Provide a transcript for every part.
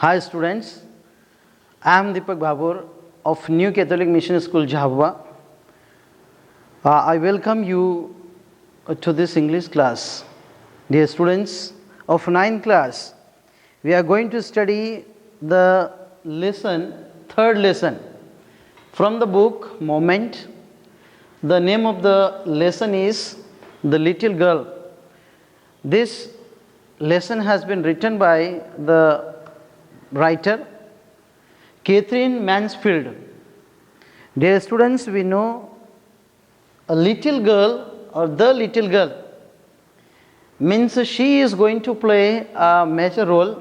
Hi students, I am Deepak Babur of New Catholic Mission School, Jhabua. I welcome you to this English class. Dear students of 9th class, we are going to study the third lesson from the book Moment. The name of the lesson is The Little Girl. This lesson has been written by the writer Catherine Mansfield. Dear students, we know a little girl or the little girl means she is going to play a major role.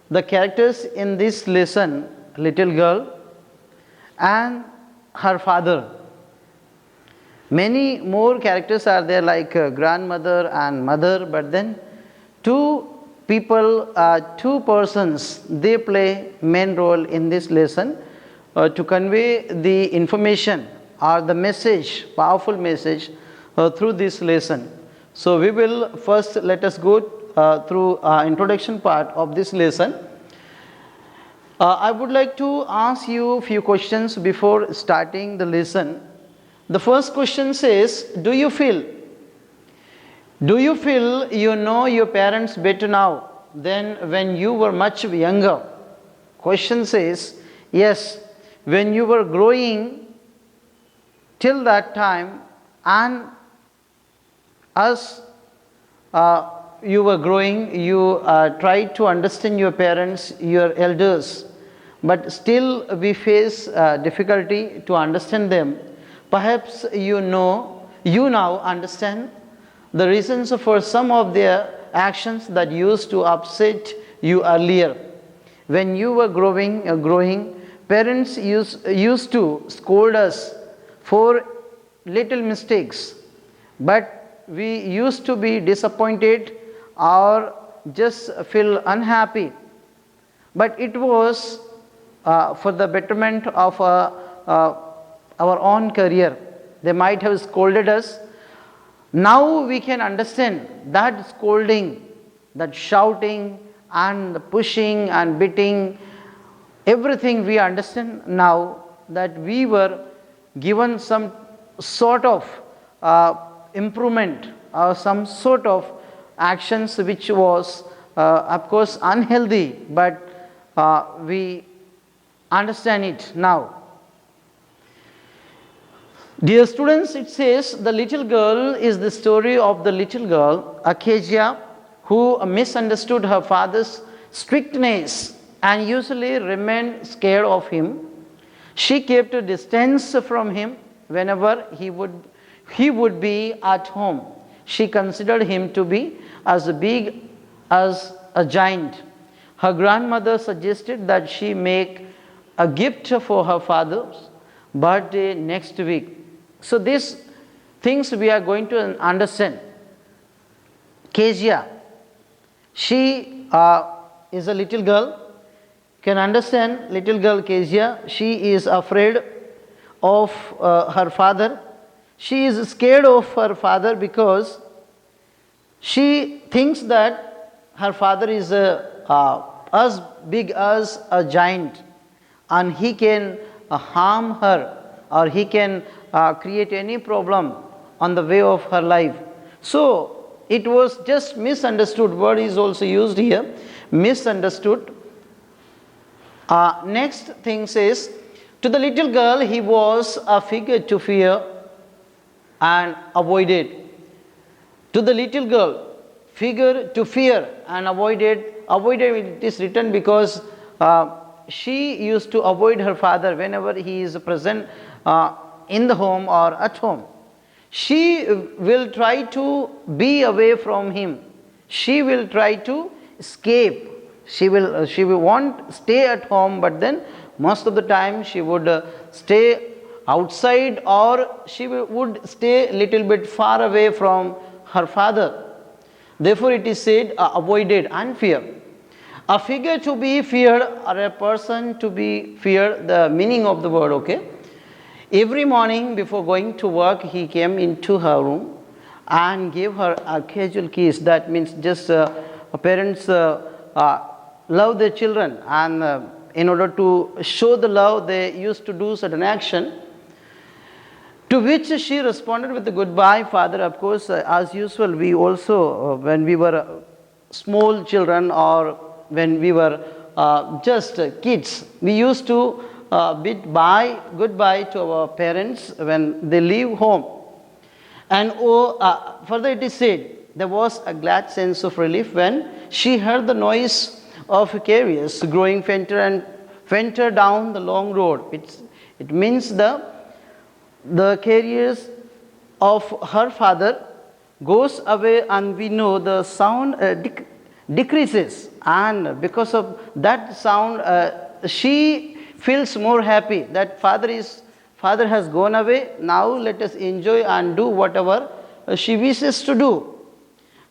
The characters in this lesson, little girl and her father. Many more characters are there like grandmother and mother, but then two persons, they play main role in this lesson to convey the information or the message, powerful message through this lesson. So we will first let us go through introduction part of this lesson. I would like to ask you a few questions before starting the lesson. The first question says, do you feel you know your parents better now than when you were much younger? Question says, yes, when you were growing till that time and as you were growing, you tried to understand your parents, your elders, but still we face difficulty to understand them. Perhaps you now understand the reasons for some of their actions that used to upset you earlier. When you were growing, parents used to scold us for little mistakes, but we used to be disappointed or just feel unhappy. But it was for the betterment of our own career. They might have scolded us. Now we can understand that scolding, that shouting and pushing and beating, everything we understand now that we were given some sort of improvement or some sort of actions which was of course unhealthy, but we understand it now. Dear students, it says the little girl is the story of the little girl, Acacia, who misunderstood her father's strictness and usually remained scared of him. She kept a distance from him whenever he would be at home. She considered him to be as big as a giant. Her grandmother suggested that she make a gift for her father's birthday next week. So these things we are going to understand. Kezia, she is a little girl. Can understand little girl Kezia. She is afraid of her father. She is scared of her father because she thinks that her father is as big as a giant and he can harm her or he can create any problem on the way of her life. So it was just misunderstood. Word is also used here, misunderstood. Next thing says, to the little girl he was a figure to fear and avoided. To the little girl, figure to fear and avoided. Avoided, it is written because she used to avoid her father whenever he is present in the home or at home. She will try to be away from him. She will try to escape. She will want stay at home, but then most of the time she would stay outside or she would stay a little bit far away from her father. Therefore it is said avoided and fear. A figure to be feared or a person to be feared, the meaning of the word, okay? Every morning before going to work, he came into her room and gave her a casual kiss. That means just parents love their children, and in order to show the love, they used to do certain action. To which she responded with a goodbye, Father. Of course, as usual, we also, when we were small children or when we were just kids, we used to bid goodbye to our parents when they leave home. And further it is said, there was a glad sense of relief when she heard the noise of a carriage growing fainter down the long road. It means the carriage of her father goes away, and we know the sound decreases, and because of that sound she feels more happy that father has gone away. Now let us enjoy and do whatever she wishes to do.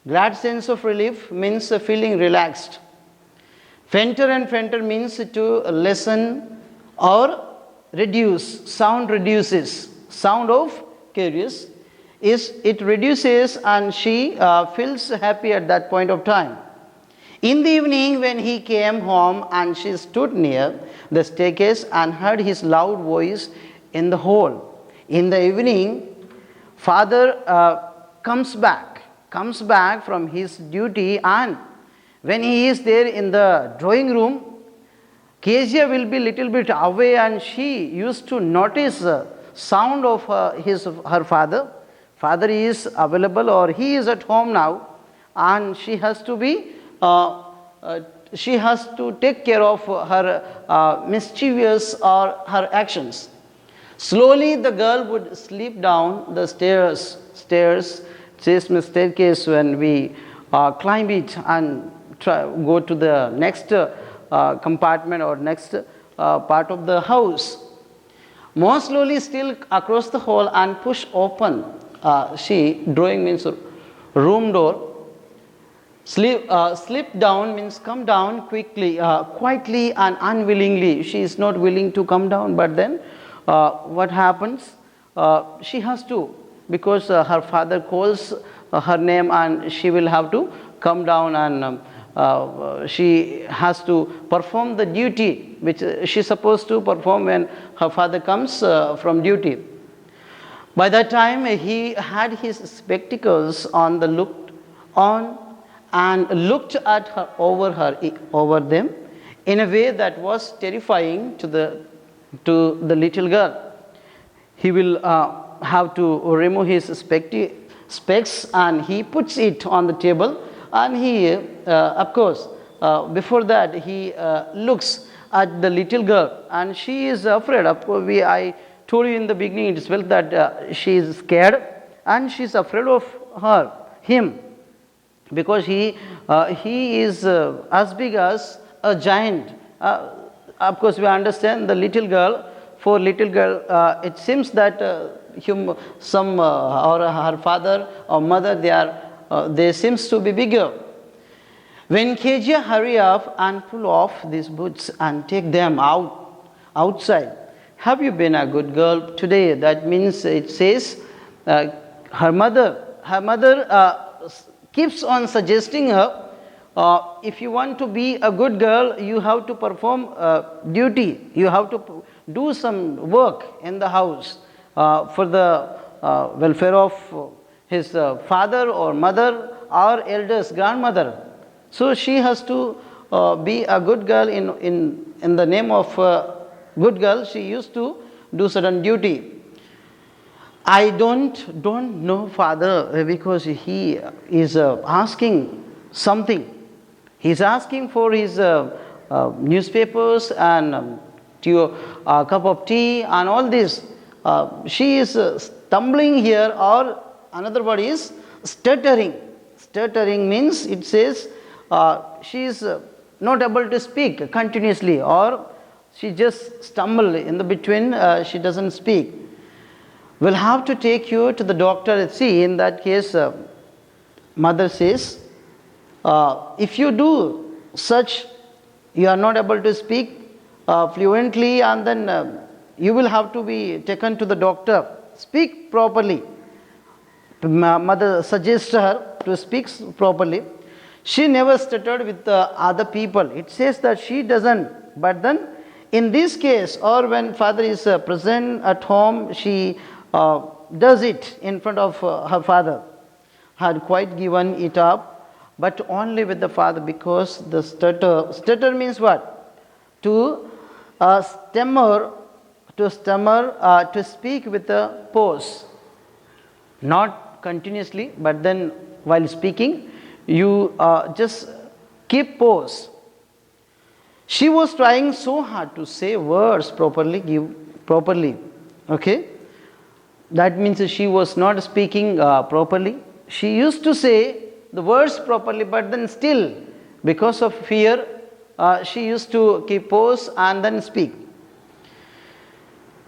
Glad sense of relief means feeling relaxed. Fainter and fainter means to lessen or reduce. Sound reduces. Sound of carriage it reduces, and she feels happy at that point of time. In the evening, when he came home and she stood near the staircase and heard his loud voice in the hall. In the evening, father comes back from his duty, and when he is there in the drawing room, Kezia will be little bit away, and she used to notice the sound of her father. Father is available, or he is at home now, and she has to take care of her mischievous or her actions. Slowly the girl would slip down the stairs, staircase, when we climb it and go to the next compartment or next part of the house. More slowly still across the hall and push open. Drawing means room door. Slip down means come down quickly, quietly and unwillingly. She is not willing to come down, but then what happens? She has to, because her father calls her name, and she will have to come down, and she has to perform the duty which she is supposed to perform when her father comes from duty. By that time, he had his spectacles on and looked at her over them in a way that was terrifying to the little girl. He will have to remove his specs, and he puts it on the table, and he of course before that he looks at the little girl, and she is afraid. Of course, I told you in the beginning itself that she is scared, and she is afraid of him, because he is as big as a giant. Of course, we understand the little girl. For little girl, it seems that or her father or mother, they seems to be bigger. When Kezia hurry up and pull off these boots and take them outside, have you been a good girl today? That means it says her mother keeps on suggesting her, if you want to be a good girl, you have to perform duty. You have to do some work in the house for the welfare of his father or mother or elders, grandmother. So she has to be a good girl. In the name of good girl, she used to do certain duty. I don't know father, because he is asking something. He is asking for his newspapers and a cup of tea and all this. She is stumbling here, or another word is stuttering. Stuttering means it says she is not able to speak continuously, or she just stumble in the between, she doesn't speak. We'll have to take you to the doctor. See, in that case, mother says, if you do such, you are not able to speak fluently, and then you will have to be taken to the doctor. Speak properly. Mother suggests her to speak properly. She never stuttered with other people. It says that she doesn't. But then in this case, or when father is present at home, she does it in front of her father. Had quite given it up, but only with the father, because the stutter means what? To stammer, to speak with a pause. Not continuously, but then while speaking, you just keep pause. She was trying so hard to say words properly, give properly. Okay? That means she was not speaking properly. She used to say the words properly, but then still, because of fear, she used to keep pause and then speak.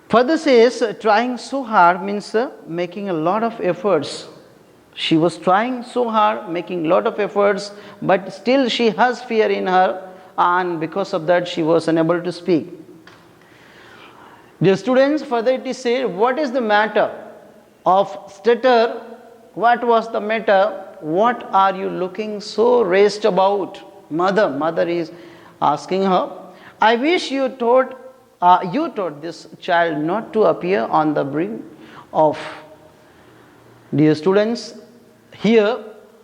Further says, trying so hard means making a lot of efforts. She was trying so hard, making a lot of efforts, but still she has fear in her, and because of that she was unable to speak. Dear students, further it is said, what is the matter of stutter? What was the matter? What are you looking so raised about? Mother is asking her. I wish you taught this child not to appear on the brink of. Dear students, here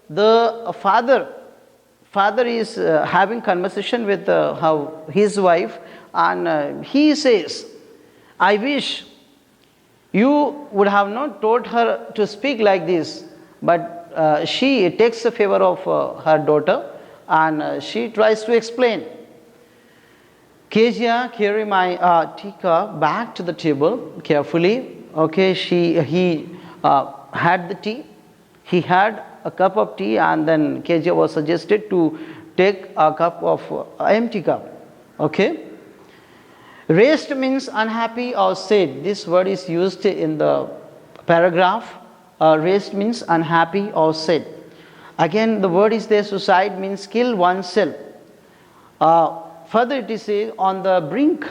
the father is having conversation with his wife, and he says, I wish you would have not taught her to speak like this, but she takes the favor of her daughter, and she tries to explain. Kezia carry my teacup back to the table carefully. Okay, he had the tea. He had a cup of tea, and then Kezia was suggested to take a cup of empty cup. Okay. Raised means unhappy or sad. This word is used in the paragraph. Raised means unhappy or sad. Again, the word is there. Suicide means kill oneself. Further, it is said on the brink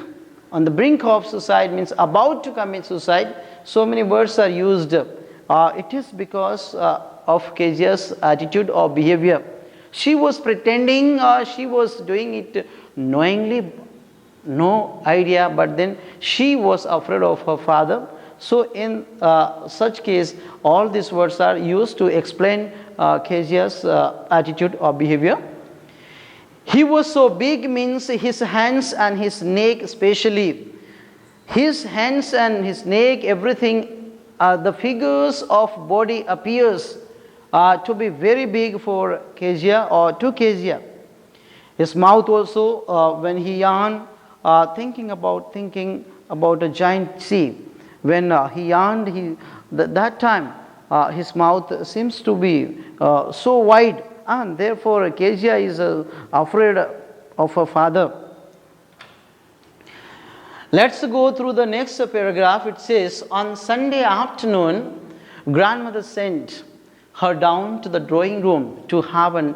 of suicide means about to commit suicide. So many words are used. It is because of Kezia's attitude or behavior. She was pretending, she was doing it knowingly, no idea, but then she was afraid of her father. So in such case, all these words are used to explain Kezia's attitude or behavior. He was so big means his hands and his neck especially. His hands and his neck, everything, the figures of body appears to be very big for Kezia or to Kezia. His mouth also, when he yawned, thinking about a giant sea. When he yawned, that time his mouth seems to be so wide, and therefore Kezia is afraid of her father. Let's go through the next paragraph. It says, on Sunday afternoon, grandmother sent her down to the drawing room to have a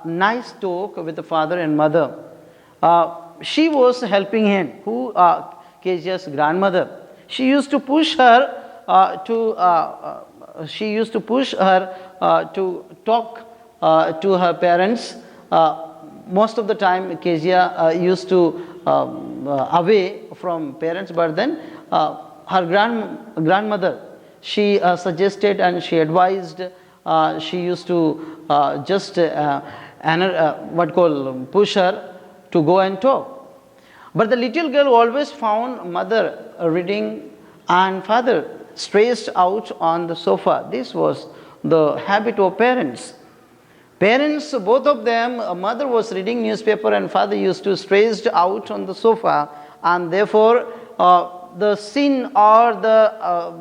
nice talk with the father and mother. She was helping him, Kezia's grandmother. She used to push her to talk to her parents. Most of the time, Kezia used to away from parents, but then her grandmother, she suggested and she advised. She used to just push her to go and talk. But the little girl always found mother reading and father stretched out on the sofa. This was the habit of parents. Parents, both of them, mother was reading newspaper and father used to stretched out on the sofa, and therefore the scene or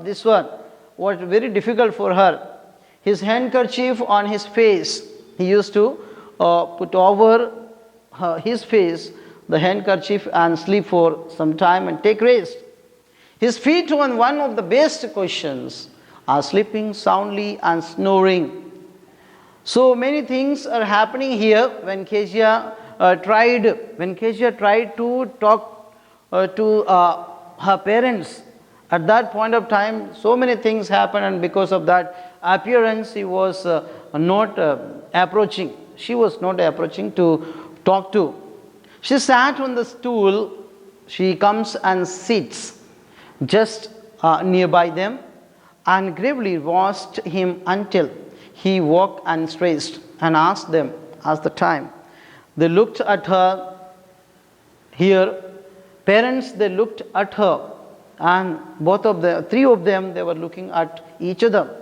this one was very difficult for her. His handkerchief on his face, he used to put over his face the handkerchief and sleep for some time and take rest. His feet on one of the best cushions are sleeping soundly and snoring. So many things are happening here when Kezia tried to talk to her parents. At that point of time, so many things happened, and because of that appearance, he was not approaching. She was not approaching to talk to. She sat on the stool. She comes and sits just nearby them and gravely watched him until he woke and stretched and asked them as the time. They looked at her here. Parents, they looked at her, and three of them, they were looking at each other.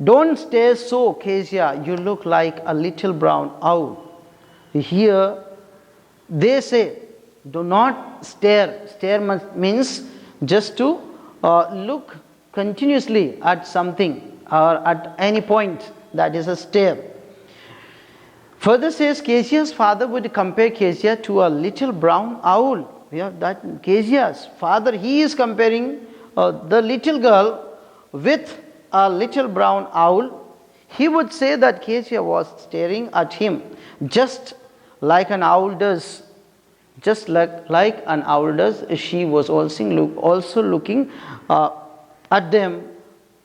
Don't stare so, Kezia, you look like a little brown owl. Here, they say, do not stare. Stare means just to look continuously at something or at any point. That is a stare. Further says, Kezia's father would compare Kezia to a little brown owl. We have that Kezia's father, he is comparing the little girl with a little brown owl. He would say that Kezia was staring at him just like an owl does. Just like an owl does, she was also looking at them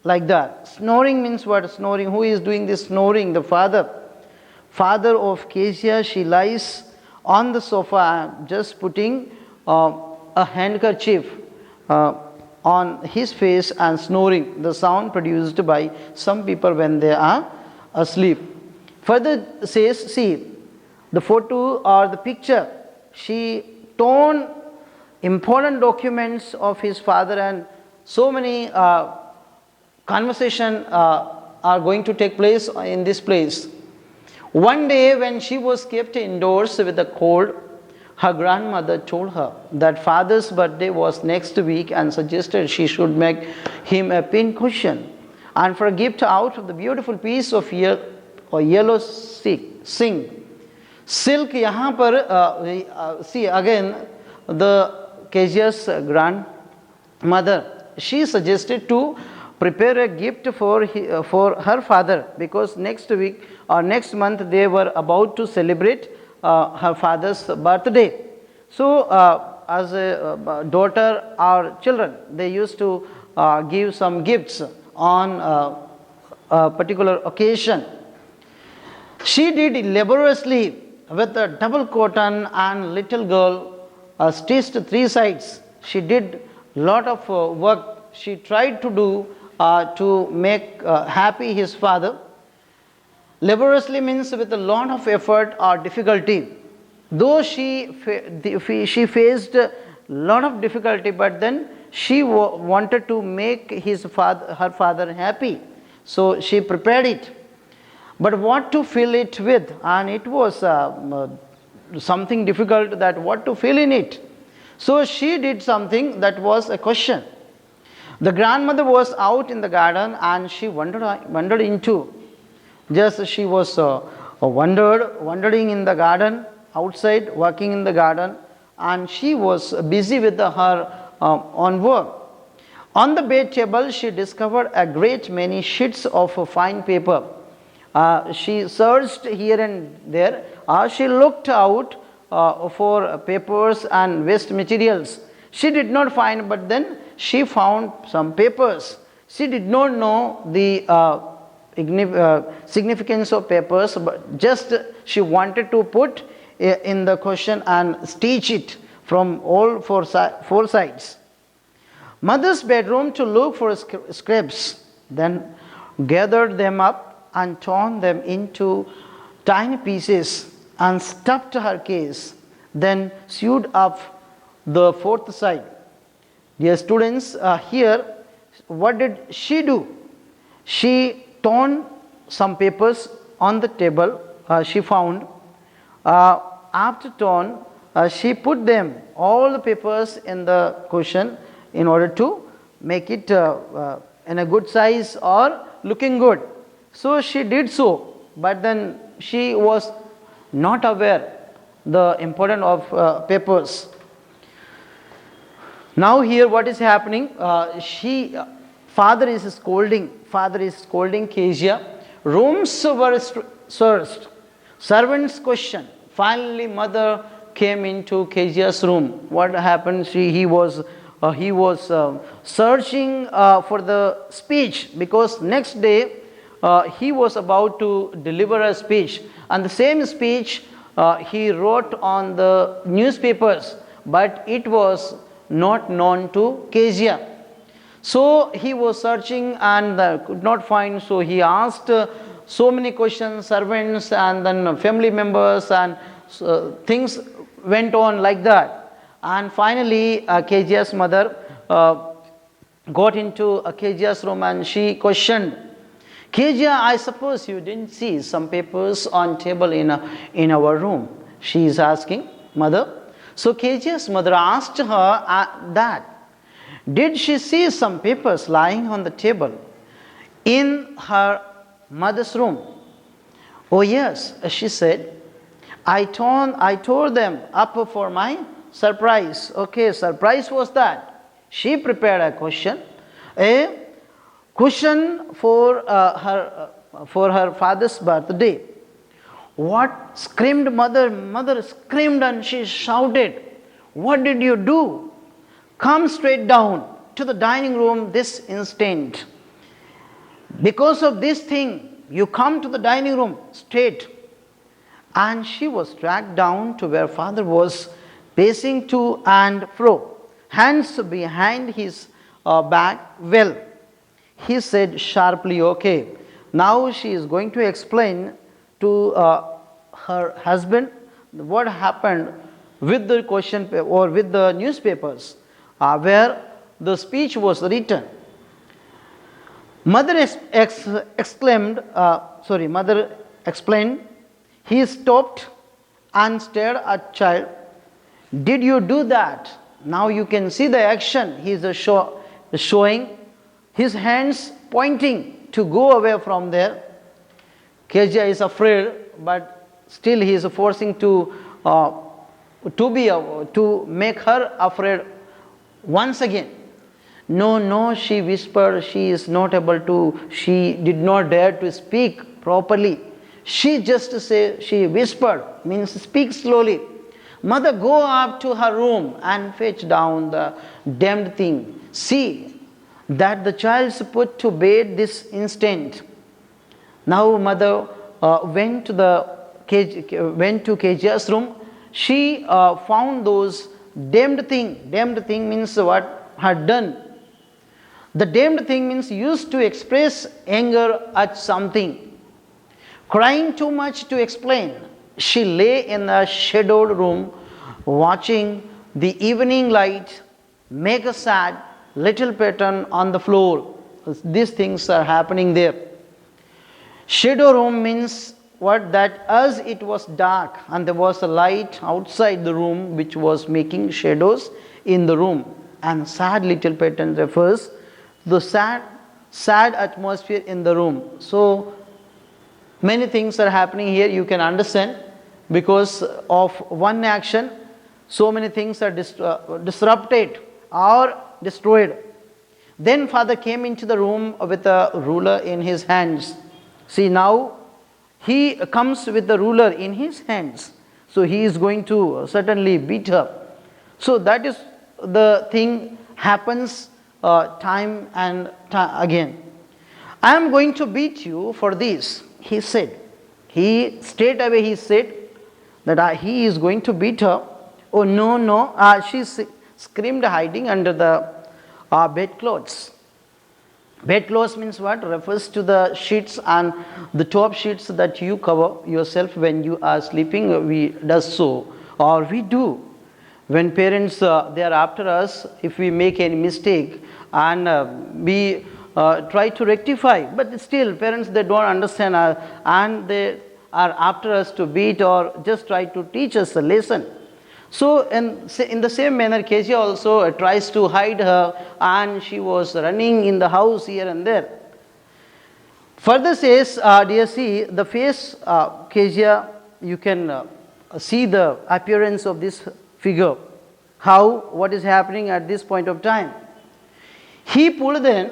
like that. Snoring means what? Snoring. Who is doing this snoring? The father. Father of Kezia, she lies on the sofa just putting a handkerchief on his face and snoring, the sound produced by some people when they are asleep. Further says, see, the photo or the picture, she torn important documents of his father, and so many conversation are going to take place in this place. One day when she was kept indoors with a cold, her grandmother told her that father's birthday was next week and suggested she should make him a pin cushion and for a gift out of the beautiful piece of yellow silk. Silk, यहाँ पर see again the Kezia's grandmother, she suggested to prepare a gift for her father, because next week or next month they were about to celebrate her father's birthday. So as a daughter or children, they used to give some gifts on a particular occasion. She did laboriously with a double cotton, and little girl stitched 3 sides. She did lot of work. She tried to do to make happy his father. Laboriously means with a lot of effort or difficulty. Though she faced a lot of difficulty, but then she wanted to make her father happy. So she prepared it. But what to fill it with? And it was something difficult, that what to fill in it. So she did something that was a question. The grandmother was out in the garden and she wandered into. Just she was wandering in the garden, outside, working in the garden, and she was busy with her own work. On the bed table, she discovered a great many sheets of fine paper. She searched here and there. She looked out for papers and waste materials. She did not find, but then she found some papers. She did not know the significance of papers, but just she wanted to put in the question and stitch it from all four sides. Mother's bedroom to look for scraps, then gathered them up and torn them into tiny pieces and stuffed her case, then sewed up the 4th side. Dear students, here what did she do? She torn some papers on the table she found. After torn, she put them, all the papers, in the cushion in order to make it in a good size or looking good. So she did so, but then she was not aware the importance of papers. Now here what is happening? Father is scolding Kezia. Rooms were searched. Servants questioned. Finally, mother came into Kezia's room. What happened? He was searching for the speech, because next day he was about to deliver a speech, and the same speech he wrote on the newspapers, but it was not known to Kezia. So he was searching and could not find, so he asked so many questions, servants and then family members, and things went on like that. And finally Kezia's mother got into Kezia's room and she questioned, Kezia, I suppose you didn't see some papers on table in our room. She is asking, mother. So Kezia's mother asked her that, did she see some papers lying on the table in her mother's room? Oh yes, she said, I told them up for my surprise. Okay, surprise was that she prepared a question for her father's birthday. What screamed mother? Mother screamed and she shouted, what did you do? Come straight down to the dining room this instant. Because of this thing, you come to the dining room straight. And she was dragged down to where father was pacing to and fro, hands behind his back. Well, he said sharply, okay, now she is going to explain to her husband what happened with the question or with the newspapers where the speech was written. Mother explained. He stopped and stared at child. Did you do that? Now you can see the action. He is showing his hands pointing to go away from there. Kezia is afraid, but still he is forcing to make her afraid once again. No, she whispered, she is not able to, she did not dare to speak properly. She whispered, means speak slowly. Mother, go up to her room and fetch down the damned thing. See that the child is put to bed this instant. Now mother went to Kezia's room. She found those damned thing. Damned thing means what had done. The damned thing means used to express anger at something. Crying too much to explain. She lay in a shadowed room watching the evening light make a sad little pattern on the floor. These things are happening there. Shadow room means what? That as it was dark and there was a light outside the room which was making shadows in the room. And sad little pattern refers to the sad atmosphere in the room. So many things are happening here, you can understand. Because of one action, so many things are disrupted or destroyed. Then father came into the room with a ruler in his hands. See, now he comes with the ruler in his hands. So he is going to certainly beat her. So that is the thing happens time and again. I am going to beat you for this, he said. He straight away he said that he is going to beat her. Oh no, she screamed, hiding under the bedclothes. Bedclothes means what? Refers to the sheets and the top sheets that you cover yourself when you are sleeping. We does so, or we do. When parents they are after us, if we make any mistake and we try to rectify, but still parents they don't understand and they are after us to beat or just try to teach us a lesson. So in the same manner, Kezia also tries to hide her, and she was running in the house here and there. Further says, dear see, the face Kezia, you can see the appearance of this figure. What is happening at this point of time. He pulled them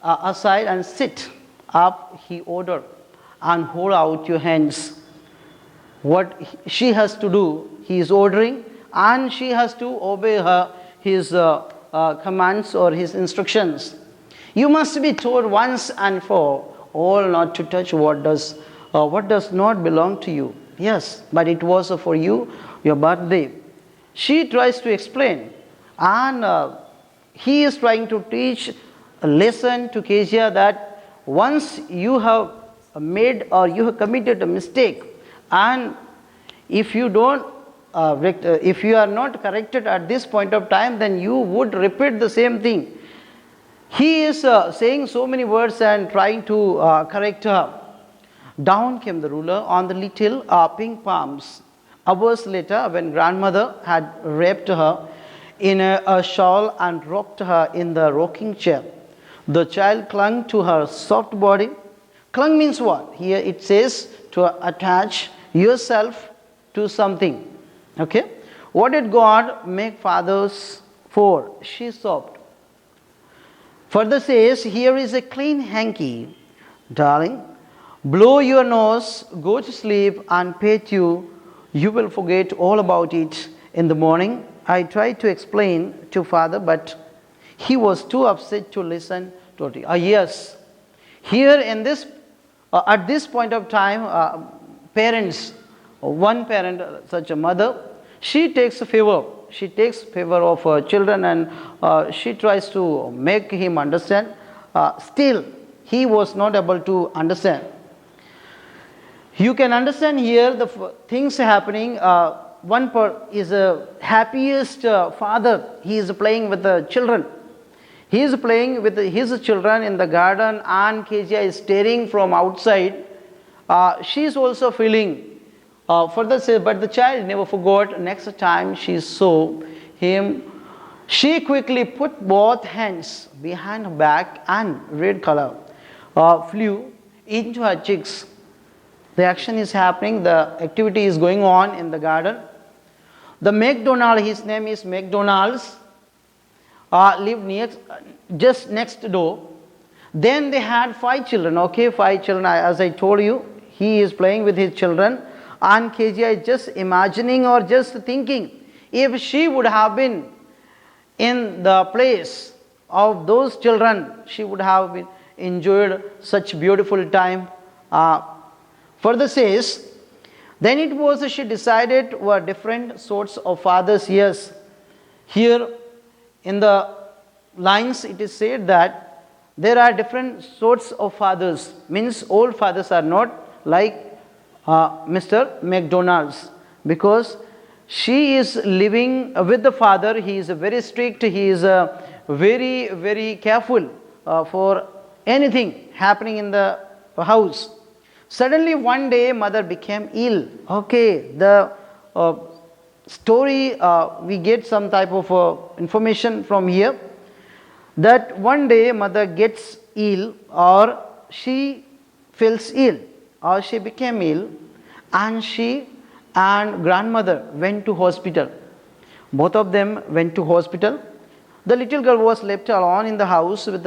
aside and sit up, he ordered, and hold out your hands. What she has to do, he is ordering, and she has to obey his commands or his instructions. You must be told once and for all not to touch what does not belong to you. Yes, but it was for you, your birthday. She tries to explain, and he is trying to teach a lesson to Kezia that once you have made or you have committed a mistake, and if you don't if you are not corrected at this point of time, then you would repeat the same thing. He is saying so many words and trying to correct her. Down came the ruler on the little pink palms. Hours later, when grandmother had wrapped her in a shawl and rocked her in the rocking chair, the child clung to her soft body. Clung means what? Here it says to attach yourself to something. Okay? What did God make fathers for? She sobbed. Further says, here is a clean hanky, darling. Blow your nose, go to sleep, and pet you. You will forget all about it in the morning. I tried to explain to father, but he was too upset to listen to it. Yes, here in this, at this point of time, parents, one parent, such a mother, she takes favor. She takes favor of her children, and she tries to make him understand. Still, he was not able to understand. You can understand here the things happening. One is a happiest father. He is playing with the children. He is playing with his children in the garden, and Kezia is staring from outside. She is also feeling. Further says, but the child never forgot. Next time she saw him, she quickly put both hands behind her back, and red color flew into her cheeks. The action is happening, the activity is going on in the garden. The McDonald, his name is McDonald's, lived just next door. Then they had 5 children, okay, 5 children, as I told you. He is playing with his children, and Kezia is just imagining or just thinking, if she would have been in the place of those children, she would have been enjoyed such beautiful time. Further says, then it was she decided were different sorts of fathers. Yes, here in the lines it is said that there are different sorts of fathers. Means all fathers are not like Mr. McDonald's, because she is living with the father. He is very strict. He is very, very careful for anything happening in the house. Suddenly one day mother became ill. Okay, the story, we get some type of information from here, that one day mother gets ill, or she feels ill, or she became ill, and she and grandmother went to hospital. Both of them went to hospital. The little girl was left alone in the house with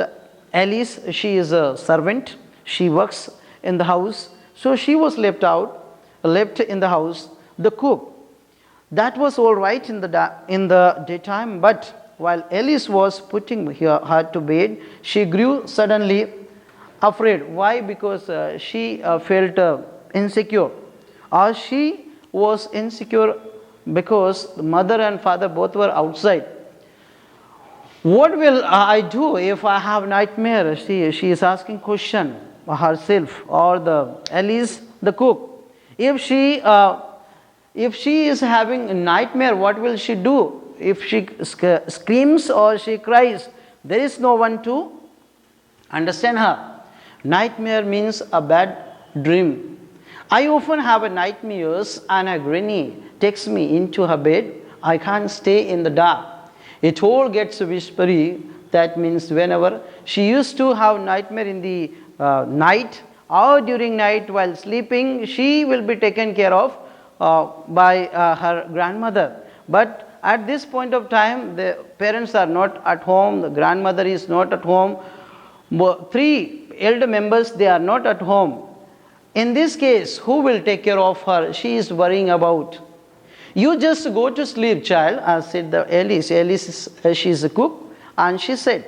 Alice. She is a servant. She works in the house. So she was left in the house. The cook, that was all right in the daytime, but while Alice was putting her to bed, she grew suddenly afraid. Why? Because she felt insecure, or she was insecure because the mother and father both were outside. What will I do if I have nightmare? She is asking question herself, or the Alice, the cook. If she is having a nightmare, what will she do? If she screams or she cries, there is no one to understand her. Nightmare means a bad dream. I often have a nightmares, and a granny takes me into her bed. I can't stay in the dark. It all gets whispery. That means whenever she used to have nightmare in the night, or during night while sleeping, she will be taken care of by her grandmother. But at this point of time, the parents are not at home, the grandmother is not at home, 3 elder members, they are not at home. In this case, who will take care of her? She is worrying about. You just go to sleep, child, said the Alice. Alice, she is a cook, and she said,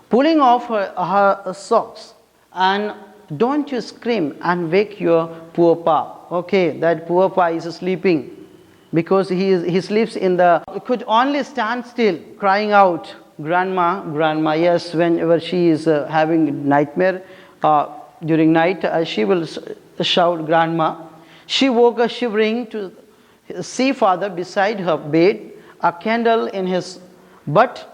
pulling off her socks and don't you scream and wake your poor pa. Okay, that poor pa is sleeping because he sleeps in the, could only stand still, crying out, grandma, grandma. Yes, whenever she is having nightmare during night, she will shout, grandma. She woke up shivering to see father beside her bed, a candle in his butt.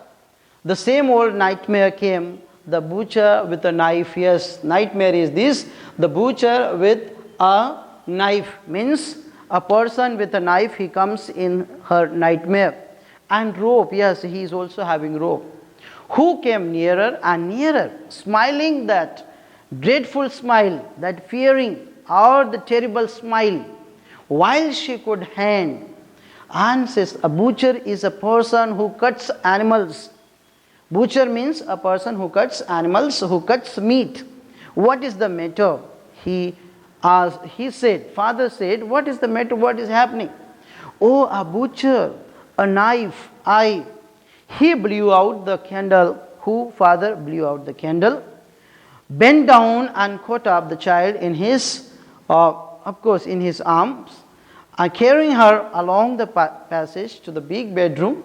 The same old nightmare came, the butcher with a knife. Yes, nightmare is this, the butcher with a knife, means a person with a knife, he comes in her nightmare. And rope, yes, he is also having rope. Who came nearer and nearer, smiling that dreadful smile, that fearing or the terrible smile, while she could hand. And says, a butcher is a person who cuts animals. Butcher means a person who cuts animals, who cuts meat. What is the matter? He asked, he said, father said, what is the matter? What is happening? Oh, a butcher, a knife, I. He blew out the candle. Who? Father blew out the candle, bent down and caught up the child in his, of course, in his arms, carrying her along the passage to the big bedroom.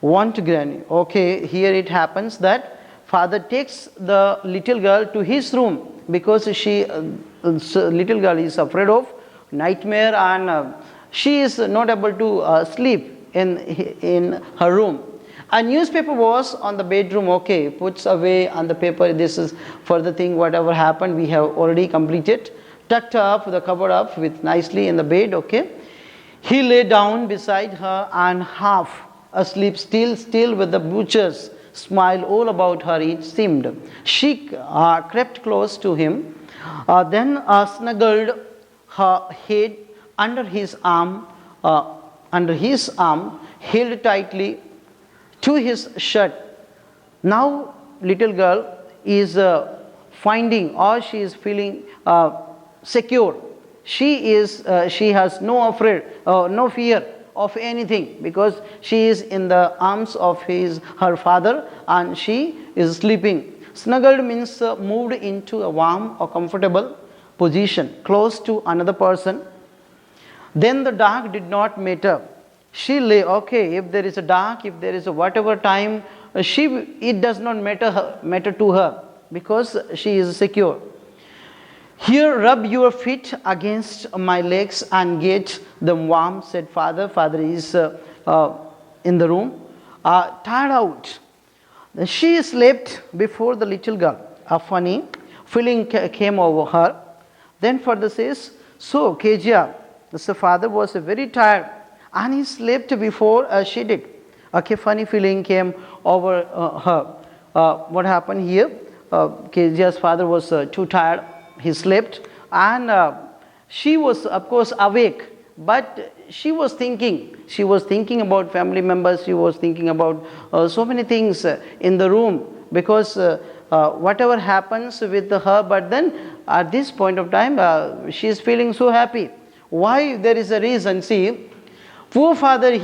Want to granny. Okay, here it happens that father takes the little girl to his room because she, little girl is afraid of nightmare and she is not able to sleep in her room. A newspaper was on the bedroom. Okay, puts away on the paper. This is for the thing, whatever happened, we have already completed. Tucked up, the cover up with nicely in the bed. Okay, he lay down beside her and half asleep, still with the butcher's smile all about her, it seemed. She crept close to him, then snuggled her head under his arm, held tightly to his shirt. Now little girl is finding, or she is feeling secure. She has no fear of anything because she is in the arms of her father and she is sleeping. Snuggled means moved into a warm or comfortable position close to another person. Then the dark did not matter. She lay, okay, if there is a dark, if there is a whatever time, it does not matter to her because she is secure. Here, rub your feet against my legs and get them warm, said father. Father is in the room, tired out. She slept before the little girl. A funny feeling came over her. Then father says, so Kezia, the father was very tired and he slept before she did. Okay, funny feeling came over her. What happened here? Kezia's father was too tired. He slept and she was of course awake, but she was thinking about family members, she was thinking about so many things in the room because whatever happens with her, but then at this point of time she is feeling so happy. Why? There is a reason. See, poor father,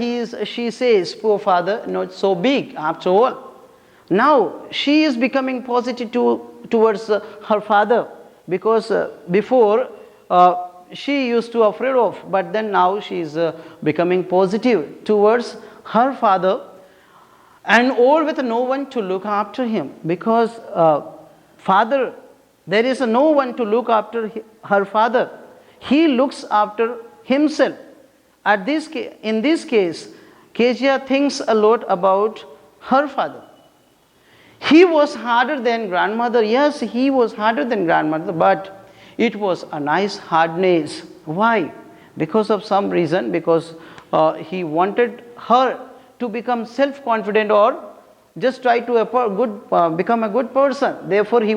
she says, poor father, not so big after all. Now she is becoming positive towards her father. Because before she used to afraid of, but then now she is becoming positive towards her father, and all with no one to look after him. Because father, there is no one to look after her father. He looks after himself. In this case, Kezia thinks a lot about her father. He was harder than grandmother. Yes, he was harder than grandmother, but it was a nice hardness. Why? Because of some reason, because he wanted her to become self-confident or just try to become a good person. Therefore, he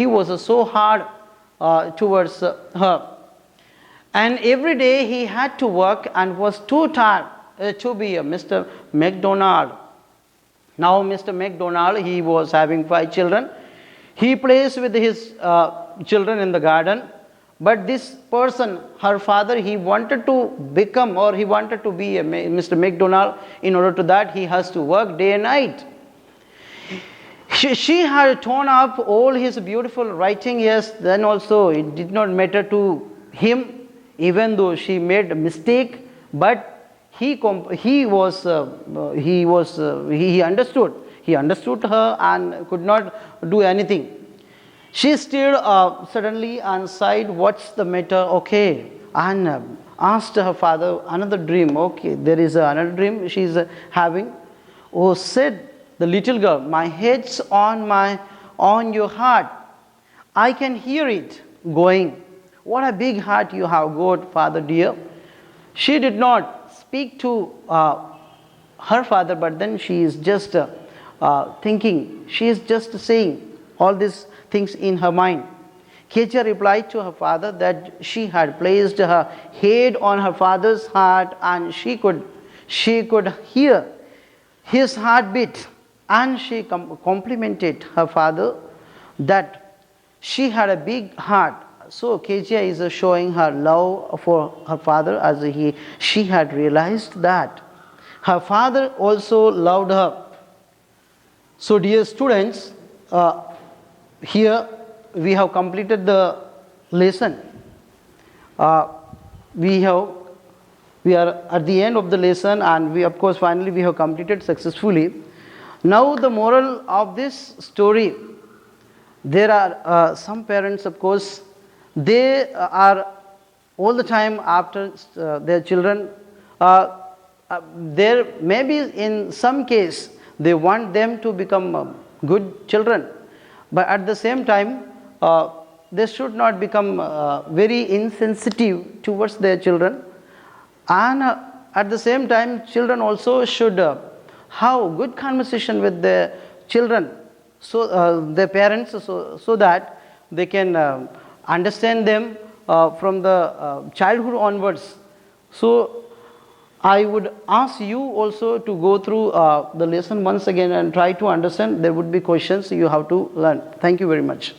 was so hard towards her. And every day he had to work and was too tired to be a Mr. McDonald. Now Mr. McDonald, he was having 5 children. He plays with his children in the garden. But this person, her father, he wanted to become, or he wanted to be a Mr. McDonald. In order to that, he has to work day and night. She had torn up all his beautiful writing, yes, then also it did not matter to him, even though she made a mistake, but he understood. He understood her and could not do anything. She stirred up suddenly and sighed, "What's the matter?" Okay. And asked her father another dream. Okay, there is another dream she is having. Oh, said the little girl, "My head's on your heart. I can hear it going." What a big heart you have got, father dear. She did not speak to her father, but then she is just thinking, she is just saying all these things in her mind. Kecha replied to her father that she had placed her head on her father's heart and she could hear his heartbeat, and she complimented her father that she had a big heart. So Kecha is showing her love for her father, as she had realized that her father also loved her. So dear students, here we have completed the lesson. We are at the end of the lesson, and we, of course, finally we have completed successfully. Now the moral of this story, there are some parents, of course, they are all the time after their children. There may be in some case they want them to become good children, but at the same time they should not become very insensitive towards their children, and at the same time children also should have good conversation with their children, so their parents, so that they can understand them from the childhood onwards. So I would ask you also to go through the lesson once again and try to understand. There would be questions you have to learn. Thank you very much.